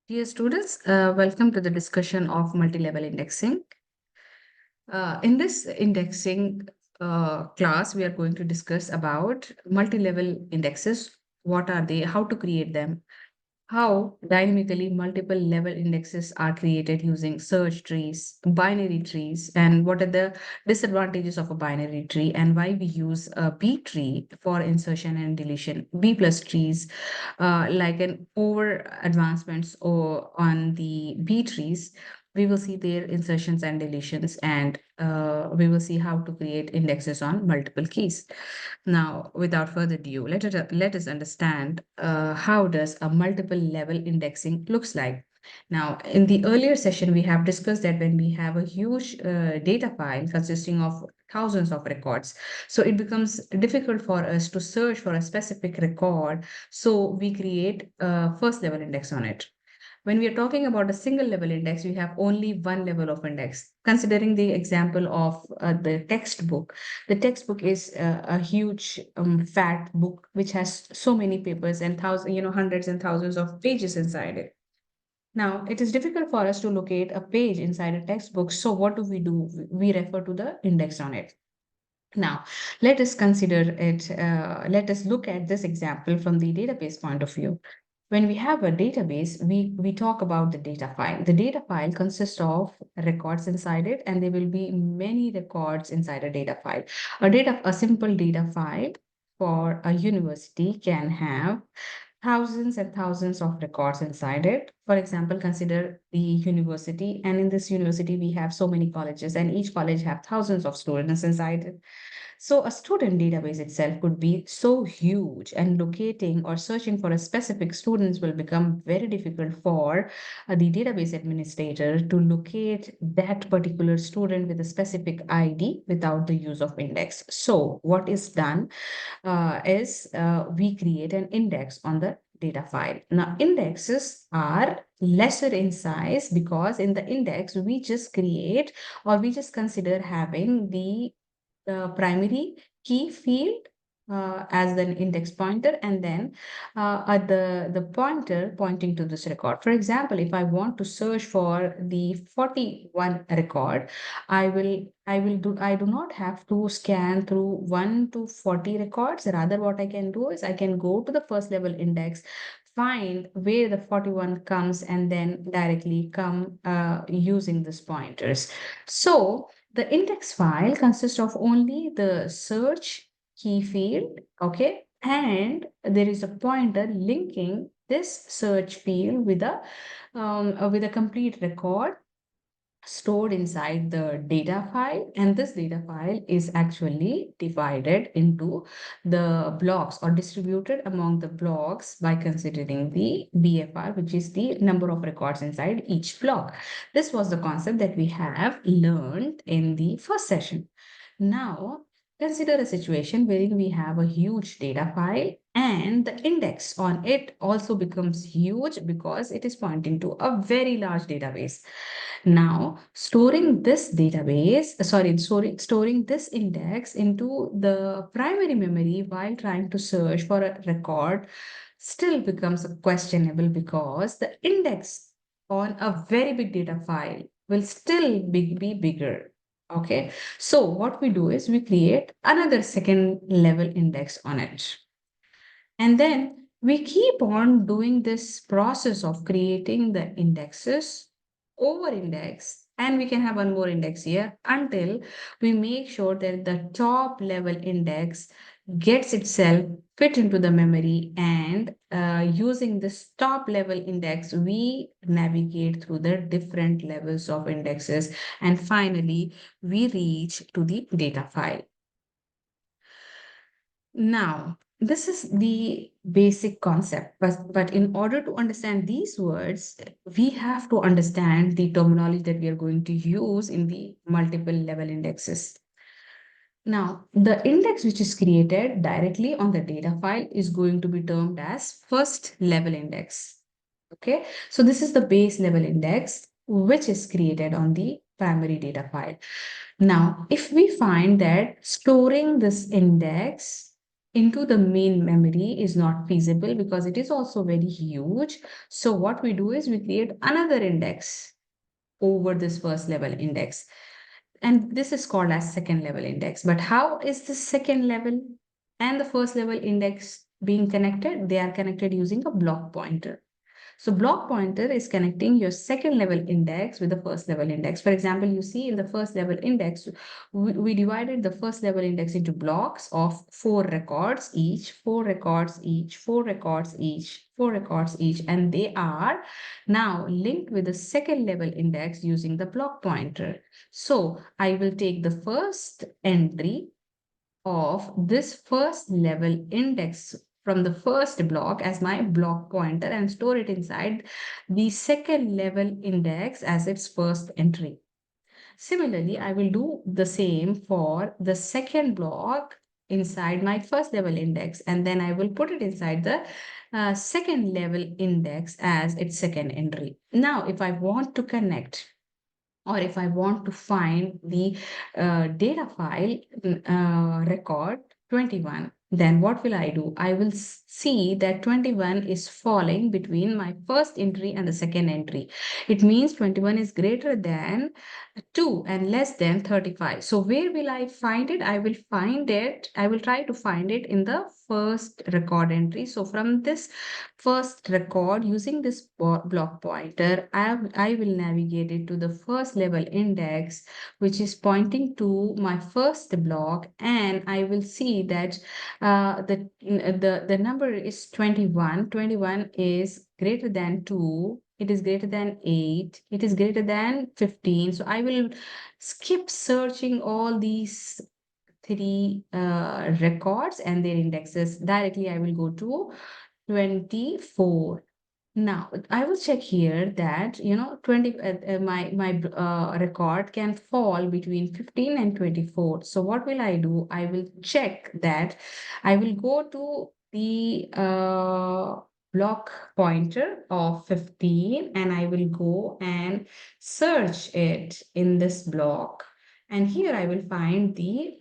Dear students, welcome to the discussion of multi-level indexing. In this indexing class, we are going to discuss about multi-level indexes. What are they? How to create them? How dynamically multiple level indexes are created using search trees, binary trees, and what are the disadvantages of a binary tree, and why we use a B tree for insertion and deletion, B plus trees, like an over advancements or on the B trees. We will see their insertions and deletions, and we will see how to create indexes on multiple keys. Now, without further ado, let us understand how does a multiple level indexing looks like. Now, in the earlier session, we have discussed that when we have a huge data file consisting of thousands of records, so it becomes difficult for us to search for a specific record. So we create a first level index on it. When we are talking about a single level index, we have only one level of index. Considering the example of the textbook is a huge fat book which has so many papers and hundreds and thousands of pages inside it. Now, it is difficult for us to locate a page inside a textbook. So what do? We refer to the index on it. Now, let us consider it. Let us look at this example from the database point of view. When we have a database, we talk about the data file. The data file consists of records inside it, and there will be many records inside a data file. A simple data file for a university can have thousands and thousands of records inside it. For example, consider the university, and in this university, we have so many colleges, and each college have thousands of students inside it. So a student database itself could be so huge, and locating or searching for a specific students will become very difficult for the database administrator to locate that particular student with a specific ID without the use of index. So what is done is we create an index on the data file. Now, indexes are lesser in size because in the index, we just create or we just consider having the primary key field as an index pointer, and then the pointer pointing to this record. For example, if I want to search for the 41 record, I do not have to scan through 1 to 40 records. Rather, what I can do is I can go to the first level index, find where the 41 comes, and then directly come using these pointers. So the index file consists of only the search key field, okay? And there is a pointer linking this search field with a complete record stored inside the data file, and this data file is actually divided into the blocks or distributed among the blocks by considering the BFR, which is the number of records inside each block. This was the concept that we have learned in the first session. Now, consider a situation wherein we have a huge data file and the index on it also becomes huge because it is pointing to a very large database. Now, storing this index into the primary memory while trying to search for a record still becomes questionable because the index on a very big data file will still be bigger. Okay, so what we do is we create another second level index on it. And then we keep on doing this process of creating the indexes over index, and we can have one more index here until we make sure that the top level index gets itself fit into the memory, and using this top level index we navigate through the different levels of indexes, and finally we reach to the data file. Now, this is the basic concept, but in order to understand these words, we have to understand the terminology that we are going to use in the multiple level indexes. Now, the index which is created directly on the data file is going to be termed as first level index. Okay, so this is the base level index which is created on the primary data file. Now, if we find that storing this index into the main memory is not feasible because it is also very huge. So what we do is we create another index over this first level index. And this is called as second level index. But how is the second level and the first level index being connected? They are connected using a block pointer. So block pointer is connecting your second level index with the first level index. For example, you see in the first level index, we divided the first level index into blocks of 4 records each, 4 records each, 4 records each, 4 records each, and they are now linked with the second level index using the block pointer. So I will take the first entry of this first level index from the first block as my block pointer and store it inside the second level index as its first entry. Similarly, I will do the same for the second block inside my first level index, and then I will put it inside the second level index as its second entry. Now, if I want to connect or if I want to find the data file record 21, then what will I do? I will see that 21 is falling between my first entry and the second entry. It means 21 is greater than 2 and less than 35. So where will I find it? I will try to find it in the first record entry. So from this first record using this block pointer, I will navigate it to the first level index, which is pointing to my first block, and I will see that the number is 21. 21 is greater than 2. It is greater than 8. It is greater than 15. So I will skip searching all these three records and their indexes. Directly, I will go to 24. Now, I will check here that, 20, my record can fall between 15 and 24. So what will I do? I will check that. I will go to the block pointer of 15 and I will go and search it in this block. And here I will find the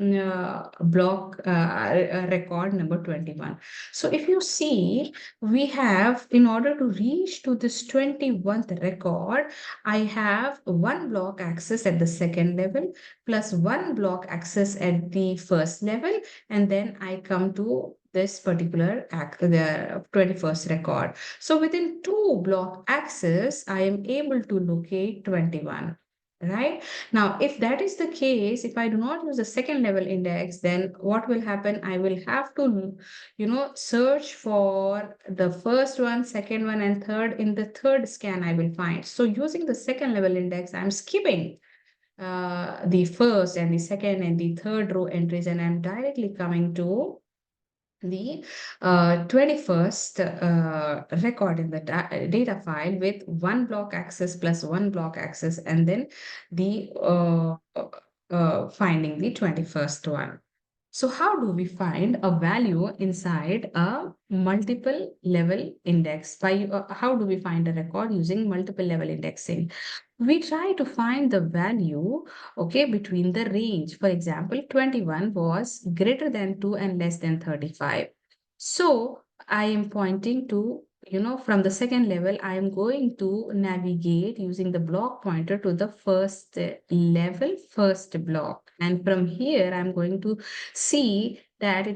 block record number 21. So if you see, we have, in order to reach to this 21st record, I have one block access at the second level plus one block access at the first level, and then I come to this particular the 21st record. So within two block access, I am able to locate 21. Right now, if that is the case, if I do not use the second level index, then what will happen? I will have to search for the first one, second one, and third. In the third scan, I will find. So using the second level index, I'm skipping the first and the second and the third row entries, and I'm directly coming to the 21st record in the data file with one block access plus one block access, and then the finding the 21st one. So how do we find a value inside a multiple level index? How do we find a record using multiple level indexing? We try to find the value, okay, between the range. For example, 21 was greater than 2 and less than 35. So I am pointing to, from the second level, I am going to navigate using the block pointer to the first level, first block. And from here, I'm going to see that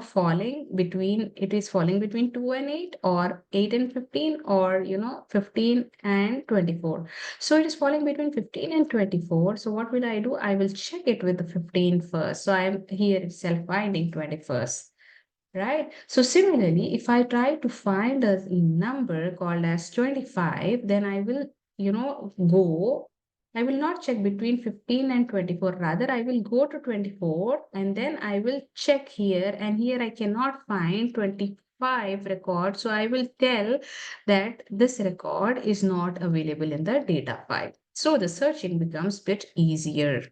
falling between 2 and 8 or 8 and 15 or 15 and 24. So it is falling between 15 and 24. So what will I do? I will check it with the 15 first. So I am here itself finding 21st. Right. So similarly, if I try to find a number called as 25, then I will, I will not check between 15 and 24. Rather, I will go to 24 and then I will check here. And here I cannot find 25 record. So I will tell that this record is not available in the data file. So the searching becomes a bit easier.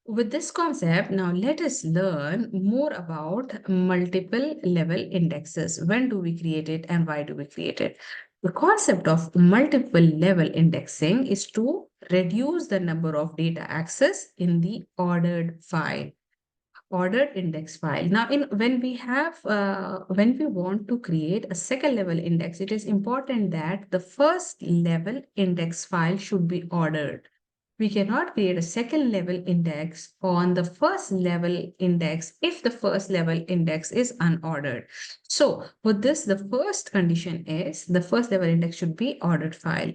With this concept, now let us learn more about multiple level indexes. When do we create it and why do we create it? The concept of multiple level indexing is to reduce the number of data access in the ordered file. ordered index file. Now, when we want to create a second level index, it is important that the first level index file should be ordered. We cannot create a second level index on the first level index if the first level index is unordered. So for this, the first condition is the first level index should be ordered file.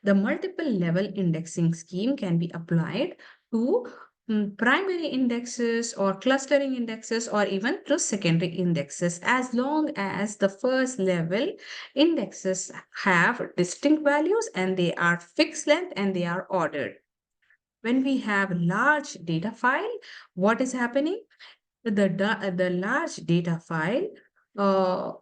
The multiple level indexing scheme can be applied to primary indexes or clustering indexes or even to secondary indexes, as long as the first level indexes have distinct values and they are fixed length and they are ordered. When we have large data file, what is happening? The large data file, uh,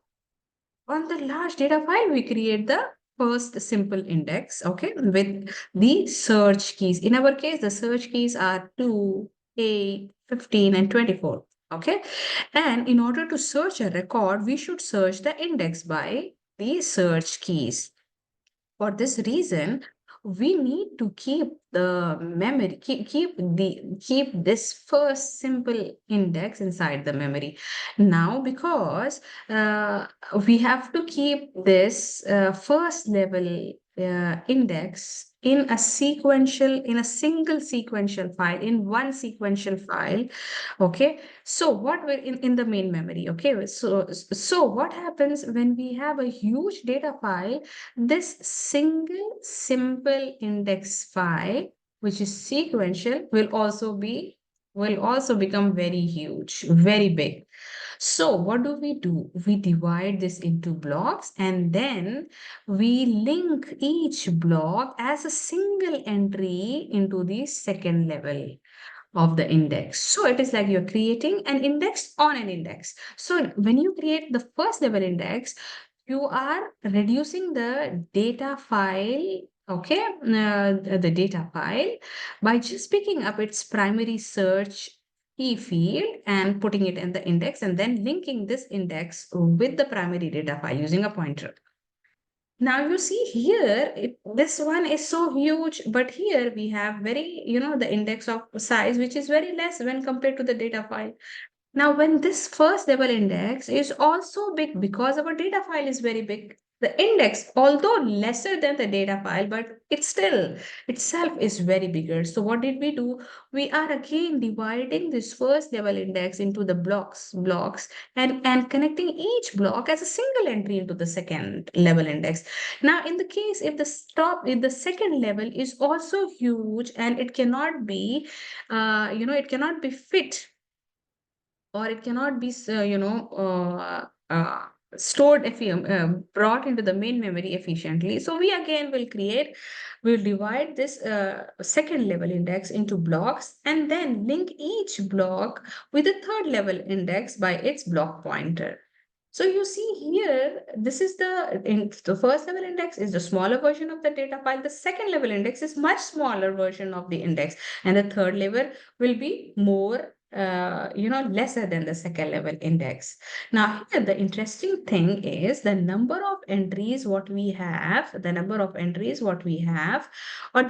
on the large data file, we create the first simple index, okay, with the search keys. In our case, the search keys are 2, 8, 15, and 24, okay? And in order to search a record, we should search the index by the search keys. For this reason, we need to keep the memory, keep this first simple index inside the memory. Now, because we have to keep this first level index in a single sequential file, in one sequential file. Okay, so what will in the main memory? Okay, so what happens when we have a huge data file? This single simple index file, which is sequential, will also become very huge, very big. So what do? We divide this into blocks and then we link each block as a single entry into the second level of the index. So it is like you're creating an index on an index. So when you create the first level index, you are reducing the data file, okay, the data file by just picking up its primary search key field and putting it in the index and then linking this index with the primary data file using a pointer. Now you see here, this one is so huge, but here we have the index of size, which is very less when compared to the data file. Now, when this first level index is also big because our data file is very big, the index, although lesser than the data file, but it still itself is very bigger. So what did we do? We are again dividing this first level index into the blocks, and connecting each block as a single entry into the second level index. Now, in the case if the second level is also huge and it cannot be, it cannot be fit or it cannot be stored brought into the main memory efficiently, so we again will divide this second level index into blocks and then link each block with a third level index by its block pointer. So you see here, this is the first level index is the smaller version of the data file. The second level index is much smaller version of the index, and the third level will be more lesser than the second level index. Now here the interesting thing is the number of entries what we have, or the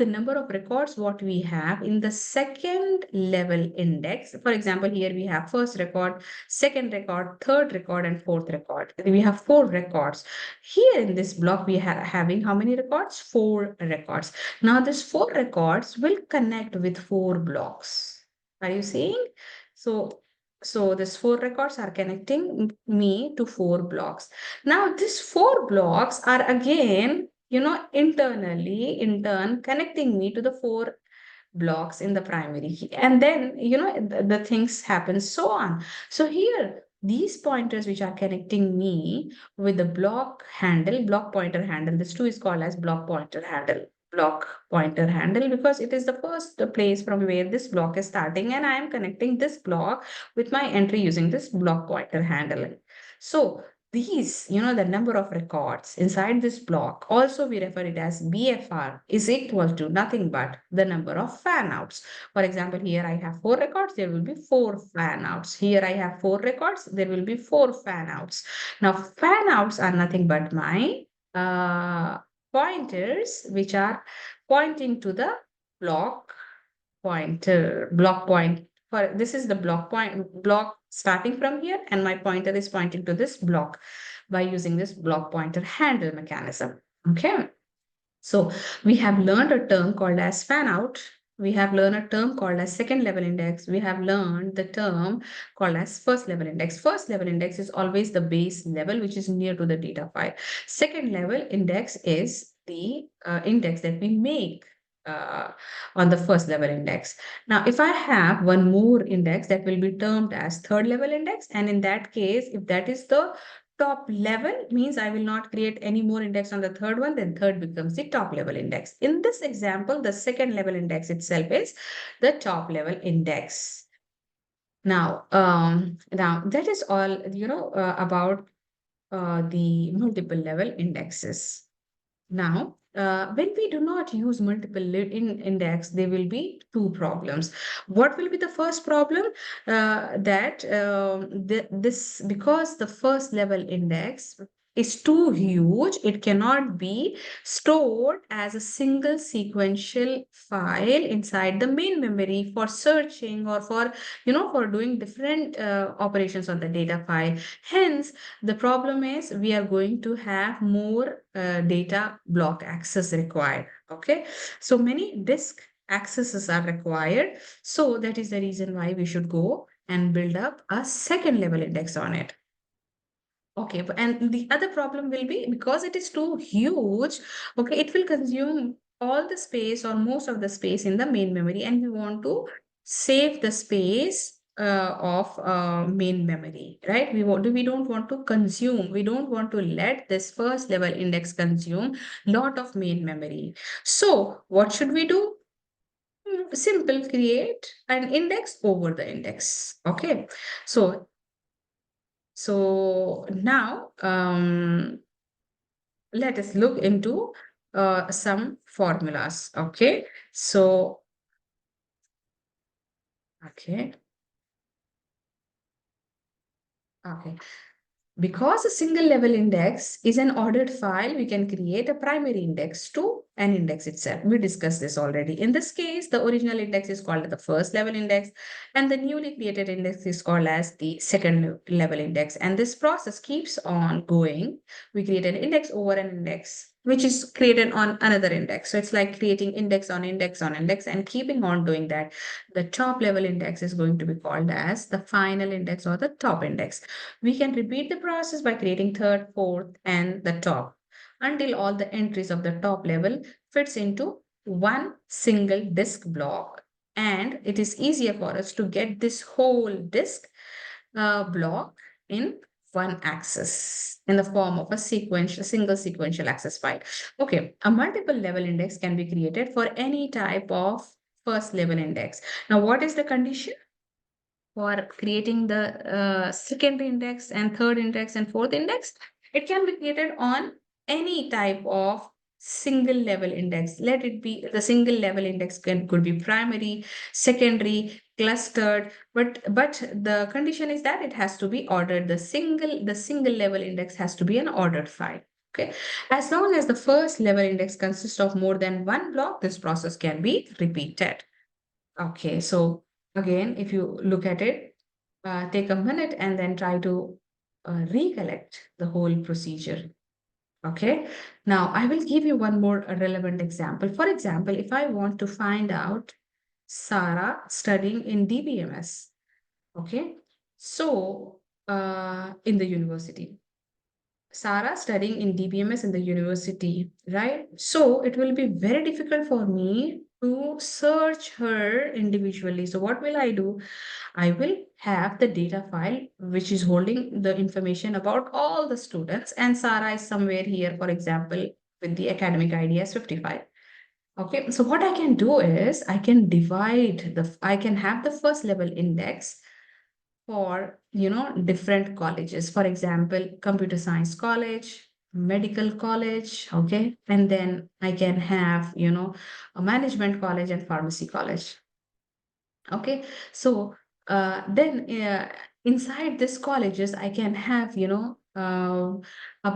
number of records what we have in the second level index. For example, here we have first record, second record, third record, and fourth record. We have 4 records. Here in this block, we are having how many records? 4 records. Now, these 4 records will connect with 4 blocks. Are you seeing? So these 4 records are connecting me to 4 blocks. Now, these 4 blocks are again, in turn, connecting me to the 4 blocks in the primary key, and then the things happen so on. So here these pointers which are connecting me with the block pointer handle, this too is called as block pointer handle, because it is the first place from where this block is starting, and I am connecting this block with my entry using this block pointer handle. So these, the number of records inside this block, also we refer it as BFR, is equal to nothing but the number of fan outs. For example, here I have 4 records, there will be 4 fan outs. Here I have 4 records, there will be 4 fan outs. Now, fan outs are nothing but my pointers, which are pointing to the block pointer, block point for this is the block starting from here, and my pointer is pointing to this block by using this block pointer handle mechanism. Okay. So we have learned a term called as fan out. We have learned a term called as second level index. We have learned the term called as first level index. First level index is always the base level, which is near to the data file. Second level index is the index that we make uh, on the first level index. Now, if I have one more index, that will be termed as third level index. And in that case, if that is the top level, means I will not create any more index on the third one, then third becomes the top level index. In this example, the second level index itself is the top level index. Now, now that is all, about the multiple level indexes. Now, when we do not use multiple index, there will be two problems. What will be the first problem? That this because the first level index is too huge, it cannot be stored as a single sequential file inside the main memory for searching or for for doing different operations on the data file. Hence, the problem is we are going to have more data block access required. Okay, so many disk accesses are required. So that is the reason why we should go and build up a second level index on it. Okay, and the other problem will be because it is too huge, okay, it will consume all the space or most of the space in the main memory, and we want to save the space of main memory, right? We don't want to consume, we don't want to let this first level index consume lot of main memory. So what should we do? Simple, create an index over the index. Okay, so now let us look into some formulas. Okay, so okay, okay. Because a single level index is an ordered file, we can create a primary index to an index itself. We discussed this already. In this case, the original index is called the first level index, and the newly created index is called as the second level index. And this process keeps on going. We create an index over an index, which is created on another index. So it's like creating index on index on index and keeping on doing that. The top level index is going to be called as the final index or the top index. We can repeat the process by creating third, fourth, and the top until all the entries of the top level fits into one single disk block. And it is easier for us to get this whole disk block in one access in the form of a single sequential access file. Okay, a multiple level index can be created for any type of first level index. Now, what is the condition for creating the secondary index and third index and fourth index? It can be created on any type of single level index. Let it be the single level index could be primary, secondary, clustered, but the condition is that it has to be ordered. The single level index has to be an ordered file. Okay, as long as the first level index consists of more than one block, this process can be repeated. Okay, so again, if you look at it, take a minute and then try to recollect the whole procedure. Okay, now I will give you one more relevant example. For example, if I want to find out Sarah studying in DBMS, okay, so in the university. Sarah studying in DBMS in the university, right? So it will be very difficult for me to search her individually. So what will I do? I will have the data file which is holding the information about all the students, and Sarah is somewhere here, for example, with the academic ID as 55. Okay, so what I can do is I can have the first level index for different colleges, for example, computer science college, medical college, okay, and then I can have a management college and pharmacy college. Okay, so then inside these colleges I can have a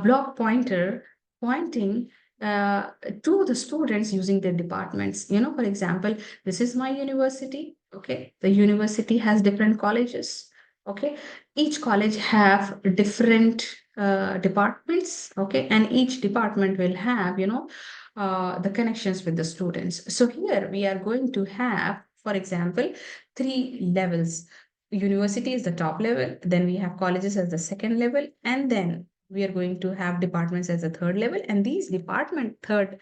block pointer pointing to the students using their departments. For example, this is my university, Okay, the university has different colleges. Okay, each college have different departments. Okay, and each department will have, the connections with the students. So here we are going to have, for example, three levels. University is the top level, then we have colleges as the second level, and then we are going to have departments as the third level. And these department third,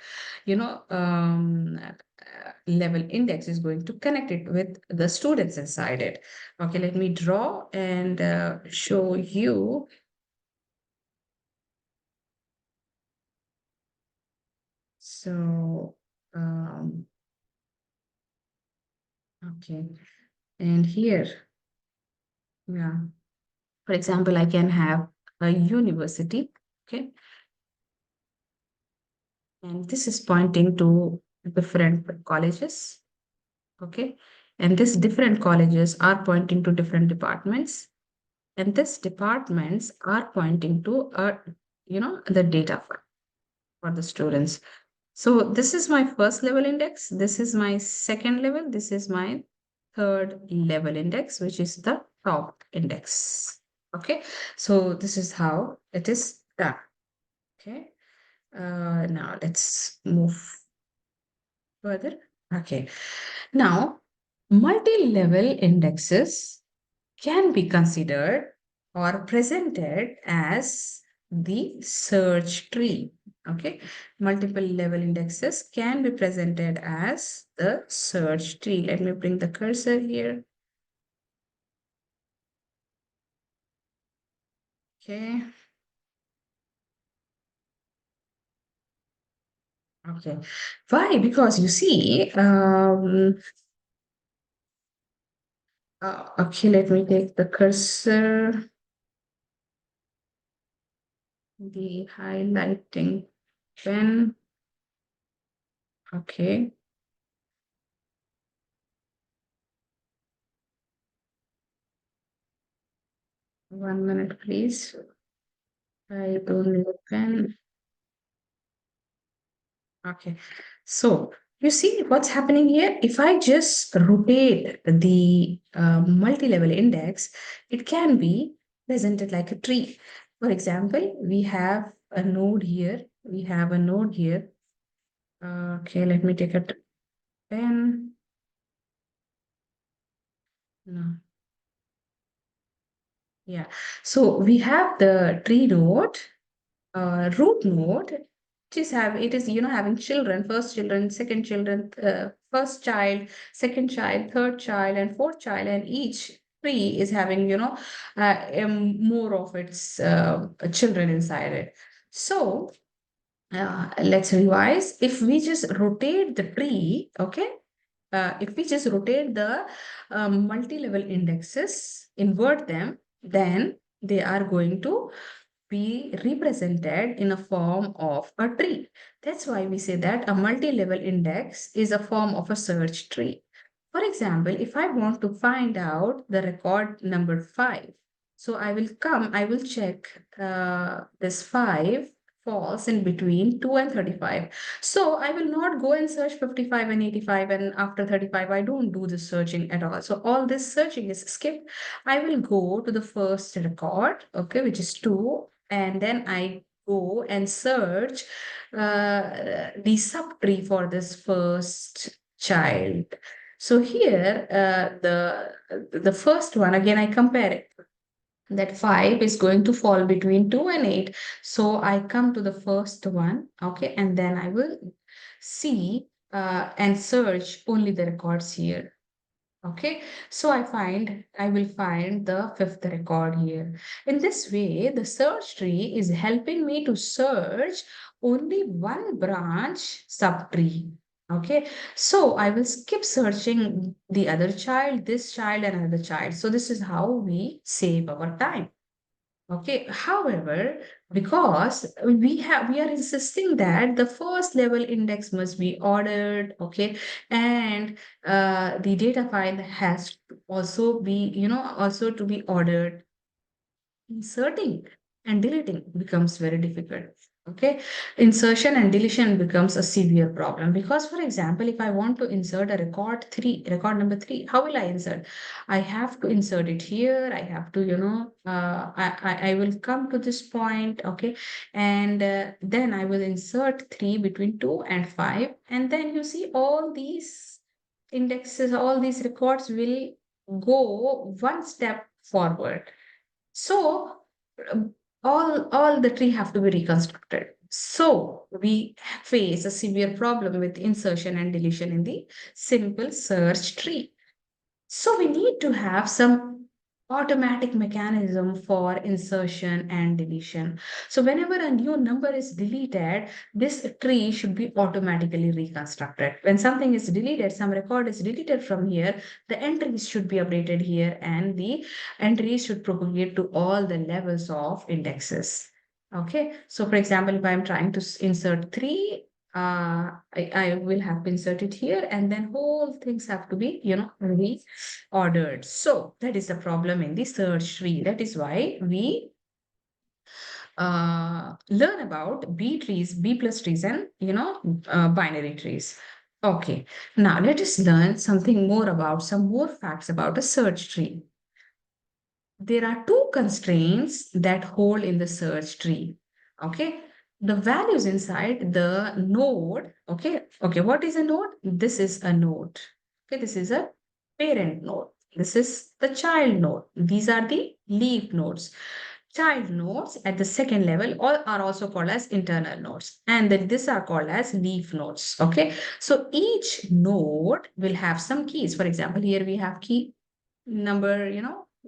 level index is going to connect it with the students inside it. Okay, let me draw and show you. So, okay, and here, yeah, for example, I can have a university, okay, and this is pointing to different colleges, okay, and these different colleges are pointing to different departments, and these departments are pointing to the data for the students. So this is my first level index, this is my second level, this is my third level index, which is the top index. Okay, so this is how it is done. Okay, now let's move further. Okay, now multi-level indexes can be considered or presented as the search tree. Okay, multiple level indexes can be presented as the search tree. Let me bring the cursor here. Okay, okay. Why? Because you see, okay, let me take the cursor, the highlighting pen. Okay, 1 minute, please. I don't need a pen. Okay, so you see what's happening here? If I just rotate the multi-level index, it can be presented like a tree. For example, we have a node here. We have a node here. Okay, let me take a pen. No, yeah. So we have the tree node, root node, which is having children, first child, second child, third child, and fourth child, and each tree is having more of its children inside it. So let's revise. If we just rotate the tree, okay, if we just rotate the multi-level indexes, invert them, then they are going to be represented in a form of a tree. That's why we say that a multi-level index is a form of a search tree. For example, if I want to find out the record number 5, so I will check this 5 falls in between 2 and 35. So I will not go and search 55 and 85 and after 35, I don't do this searching at all. So all this searching is skipped. I will go to the first record, okay, which is 2, and then I go and search the subtree for this first child. So here, the first one, again, I compare it. That 5 is going to fall between 2 and 8. So I come to the first one, okay, and then I will see and search only the records here. Okay, so I will find the fifth record here. In this way, the search tree is helping me to search only one branch subtree. Okay, so I will skip searching the other child, this child, and another child. So this is how we save our time. Okay, however, because we are insisting that the first level index must be ordered, okay, and the data file has to also be, also to be ordered. Inserting and deleting becomes very difficult. Okay, insertion and deletion becomes a severe problem because, for example, if I want to insert a record number three, how will I insert? I have to insert it here. I have to, I will come to this point, okay, and then I will insert three between two and five, and then you see all these indexes, all these records will go one step forward. So um, all the tree have to be reconstructed. So we face a severe problem with insertion and deletion in the simple search tree. So we need to have some automatic mechanism for insertion and deletion. So whenever a new number is deleted, this tree should be automatically reconstructed. When something is deleted, some record is deleted from here, the entries should be updated here and the entries should propagate to all the levels of indexes. Okay, so for example, if I'm trying to insert three, I will have to insert it here, and then whole things have to be, reordered. So that is the problem in the search tree. That is why we learn about B trees, B plus trees, and binary trees. Okay, now let us learn something more about some more facts about a search tree. There are two constraints that hold in the search tree. Okay, the values inside the node. Okay, what is a node? This is a node. Okay, this is a parent node. This is the child node. These are the leaf nodes. Child nodes at the second level all are also called as internal nodes, and then these are called as leaf nodes. Okay, so each node will have some keys. For example, here we have key number,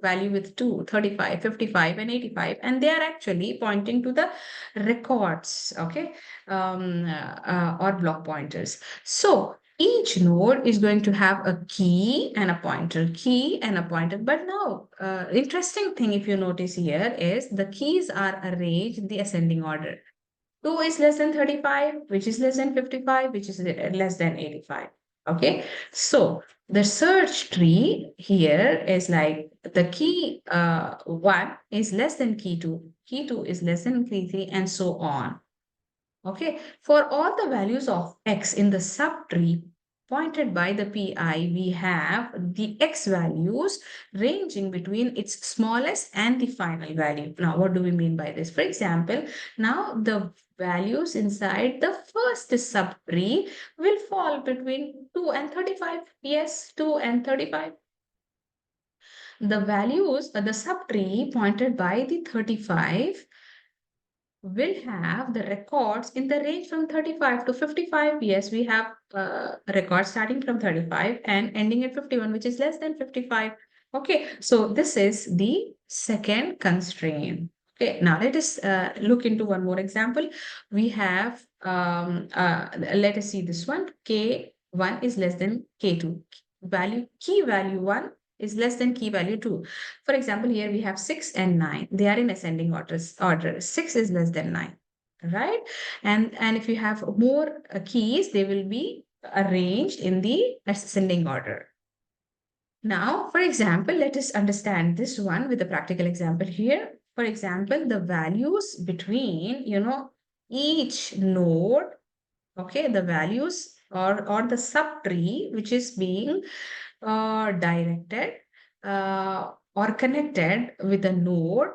value with 2, 35, 55, and 85, and they are actually pointing to the records, okay, or block pointers. So each node is going to have a key and a pointer. But now, interesting thing, if you notice here, is the keys are arranged in the ascending order. 2 is less than 35, which is less than 55, which is less than 85. Okay, so the search tree here is like the key 1 is less than key 2 is less than key 3, and so on. Okay, for all the values of x in the subtree pointed by the PI, we have the x values ranging between its smallest and the final value. Now, what do we mean by this? For example, now the values inside the first subtree will fall between 2 and 35. Yes, 2 and 35. The values, the subtree pointed by the 35 will have the records in the range from 35 to 55. Yes, we have records starting from 35 and ending at 51, which is less than 55. Okay, so this is the second constraint. Okay, now let us look into one more example. We have, let us see this one. K1 is less than K2. Key value 1 is less than key value 2. For example, here we have 6 and 9. They are in ascending order. 6 is less than 9, right? And if you have more keys, they will be arranged in the ascending order. Now, for example, let us understand this one with a practical example here. For example, the values between, each node, okay, the values or the subtree which is being directed or connected with a node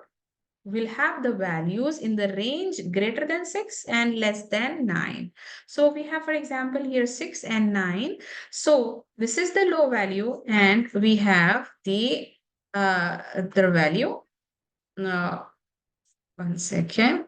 will have the values in the range greater than 6 and less than 9. So we have, for example, here 6 and 9. So this is the low value, and we have the value. Uh, One second.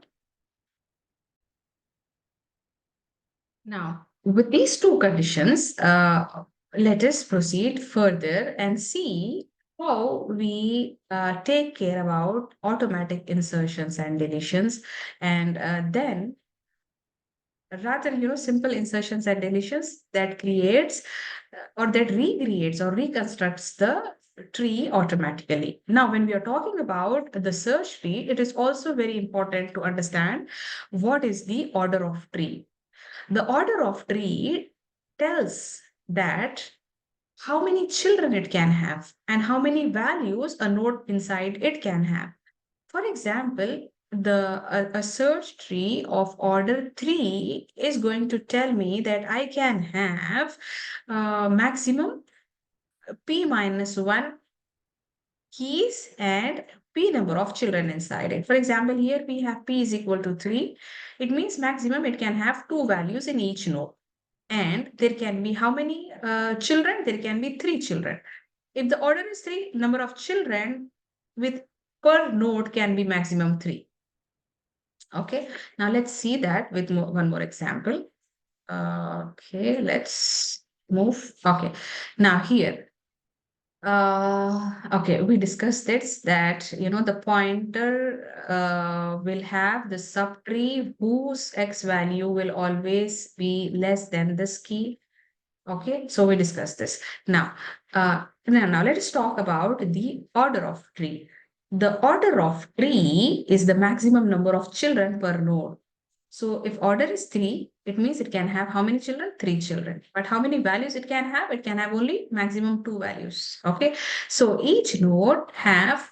Now, with these two conditions, let us proceed further and see how we take care about automatic insertions and deletions, and then rather, simple insertions and deletions that creates or that recreates or reconstructs the tree automatically. Now, when we are talking about the search tree, it is also very important to understand what is the order of tree. The order of tree tells that how many children it can have and how many values a node inside it can have. For example, a search tree of order 3 is going to tell me that I can have maximum p minus 1 keys and p number of children inside it. For example, here we have p is equal to 3. It means maximum it can have 2 values in each node. And there can be how many children? There can be 3 children. If the order is 3, number of children with per node can be maximum 3. Okay, now let's see that with one more example. Okay, let's move. Okay, now here okay, we discussed this that the pointer will have the subtree whose x value will always be less than this key. Okay, so we discussed this. Now let us talk about the order of tree. The order of tree is the maximum number of children per node. So if order is 3, it means it can have how many children? 3 children. But how many values it can have? It can have only maximum 2 values. Okay. So each node have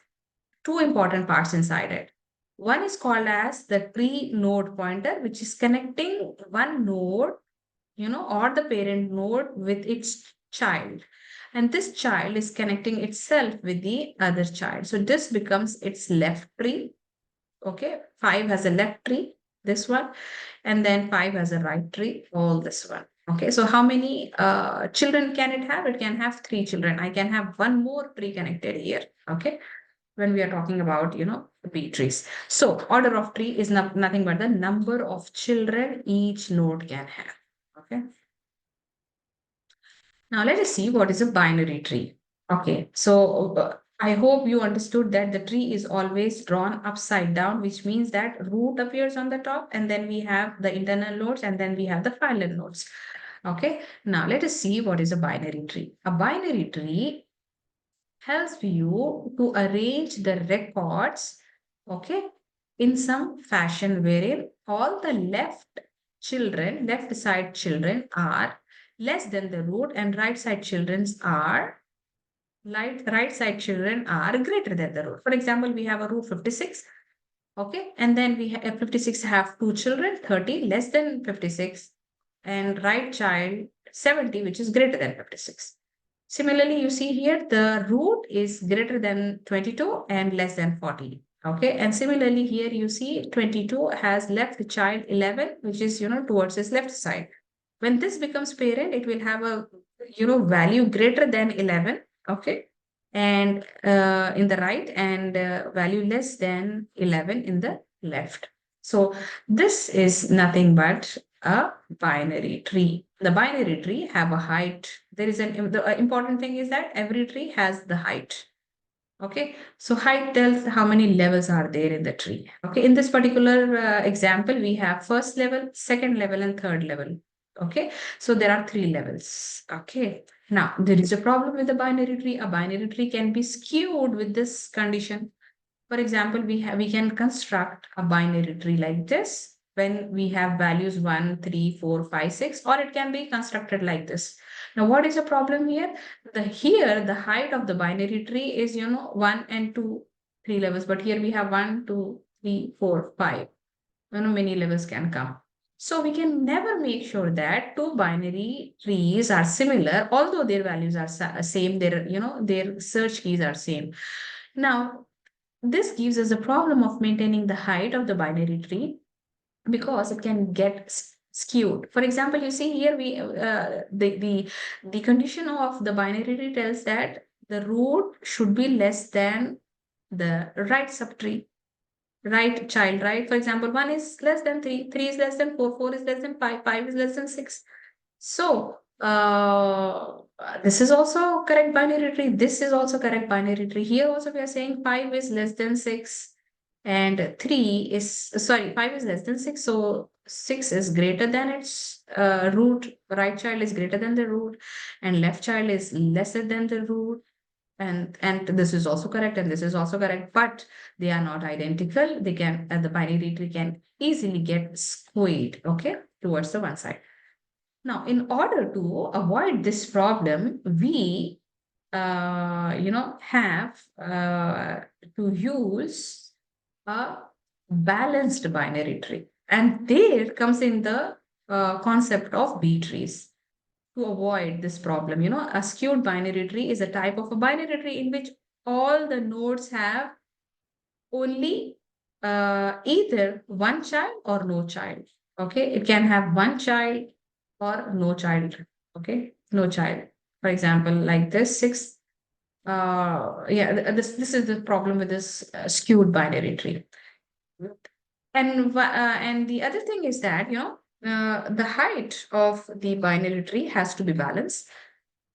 2 important parts inside it. One is called as the tree node pointer, which is connecting one node, or the parent node with its child. And this child is connecting itself with the other child. So this becomes its left tree. Okay. 5 has a left tree, this one, and then 5 has a right tree, all this one. Okay, so how many children can it have? It can have 3 children. I can have one more tree connected here. Okay, when we are talking about B trees. So order of tree is nothing but the number of children each node can have. Okay, now let us see what is a binary tree. Okay, so I hope you understood that the tree is always drawn upside down, which means that root appears on the top, and then we have the internal nodes, and then we have the final nodes. Okay, now let us see what is a binary tree. A binary tree helps you to arrange the records, okay, in some fashion wherein all the left side children are less than the root and right side children are right side children are greater than the root. For example, we have a root 56. Okay, and then we have 56 have 2 children, 30 less than 56, and right child 70, which is greater than 56. Similarly, you see here the root is greater than 22 and less than 40. Okay, and similarly here you see 22 has left child 11, which is towards his left side. When this becomes parent, it will have a value greater than 11. Okay, and in the right, and value less than 11 in the left. So this is nothing but a binary tree. The binary tree have a height. There is the important thing is that every tree has the height. Okay, so height tells how many levels are there in the tree. Okay, in this particular example, we have first level, second level, and third level. Okay, so there are 3 levels. Okay, now there is a problem with the binary tree. A binary tree can be skewed with this condition. For example, we can construct a binary tree like this when we have values 1, 3, 4, 5, 6, or it can be constructed like this. Now, what is the problem here? Here, the height of the binary tree is, 1 and 2, 3 levels. But here we have 1, 2, 3, 4, 5. Many levels can come. So we can never make sure that 2 binary trees are similar, although their values are same. Their search keys are same. Now, this gives us a problem of maintaining the height of the binary tree because it can get skewed. For example, you see here the condition of the binary tree tells that the root should be less than the right subtree, right child, right? For example, 1 is less than 3, 3 is less than 4, 4 is less than 5, 5 is less than 6. So this is also correct binary tree. This is also correct binary tree. Here also we are saying 5 is less than 6 and 3 is, sorry, 5 is less than 6. So 6 is greater than its root. Right child is greater than the root and left child is lesser than the root. And this is also correct and this is also correct, but they are not identical. They can, the binary tree can easily get skewed, okay, towards the one side. Now, in order to avoid this problem, we, have to use a balanced binary tree. And there comes in the concept of B trees to avoid this problem. A skewed binary tree is a type of a binary tree in which all the nodes have only either one child or no child. Okay, it can have one child or no child. Okay, no child. For example, like this six. Yeah, this is the problem with this skewed binary tree. And the other thing is that the height of the binary tree has to be balanced.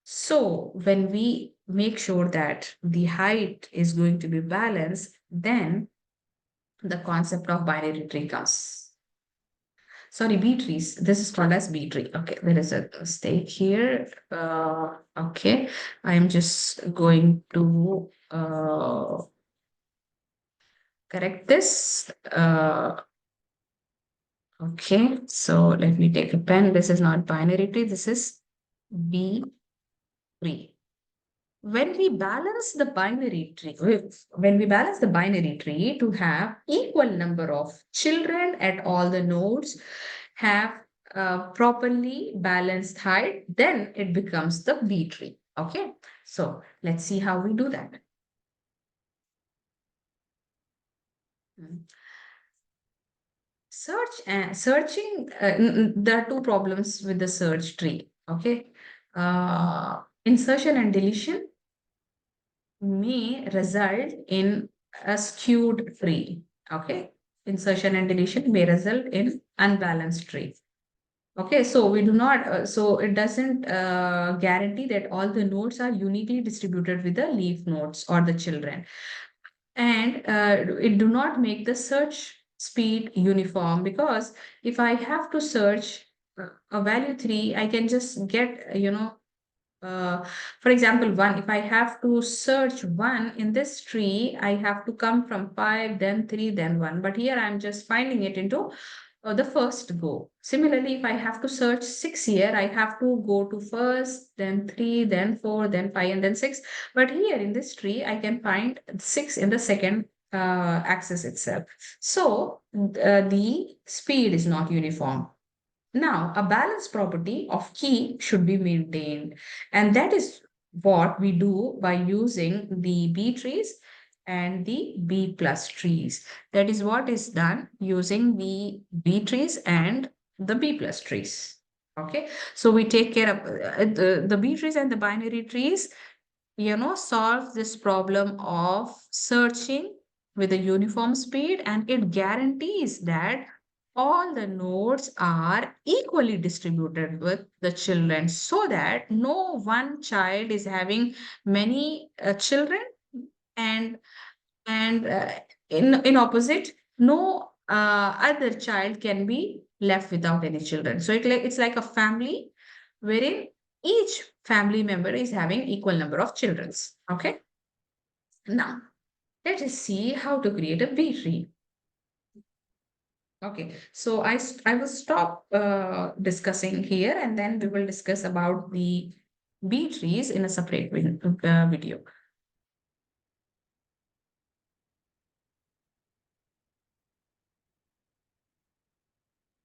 So when we make sure that the height is going to be balanced, then the concept of binary tree comes. Sorry, B trees. This is called as B tree. Okay, there is a mistake here. Okay, I am just going to correct this. Okay, so let me take a pen. This is not binary tree. This is B tree. When we balance the binary tree, when we balance the binary tree to have equal number of children at all the nodes, have properly balanced height, then it becomes the B tree. Okay, so let's see how we do that. Hmm. Searching, there are two problems with the search tree. Okay, insertion and deletion may result in a skewed tree. Okay, insertion and deletion may result in unbalanced tree. Okay, so we do not, so it doesn't guarantee that all the nodes are uniquely distributed with the leaf nodes or the children. And it do not make the search speed uniform, because if I have to search a value 3, I can just get, uh, for example, 1. If I have to search 1 in this tree, I have to come from 5, then 3, then 1. But here I'm just finding it into the first go. Similarly, if I have to search 6 here, I have to go to first, then 3, then 4, then 5, and then 6. But here in this tree, I can find 6 in the second axis itself. So the speed is not uniform. Now, a balance property of key should be maintained. And that is what we do by using the B trees and the B plus trees. That is what is done using the B trees and the B plus trees. Okay, so we take care of the B trees and the binary trees, solve this problem of searching with a uniform speed, and it guarantees that all the nodes are equally distributed with the children, so that no one child is having many children, and and in opposite, no other child can be left without any children. So it's like a family wherein each family member is having equal number of children. Okay, now let us see how to create a B tree. Okay, so I will stop discussing here, and then we will discuss about the B trees in a separate video.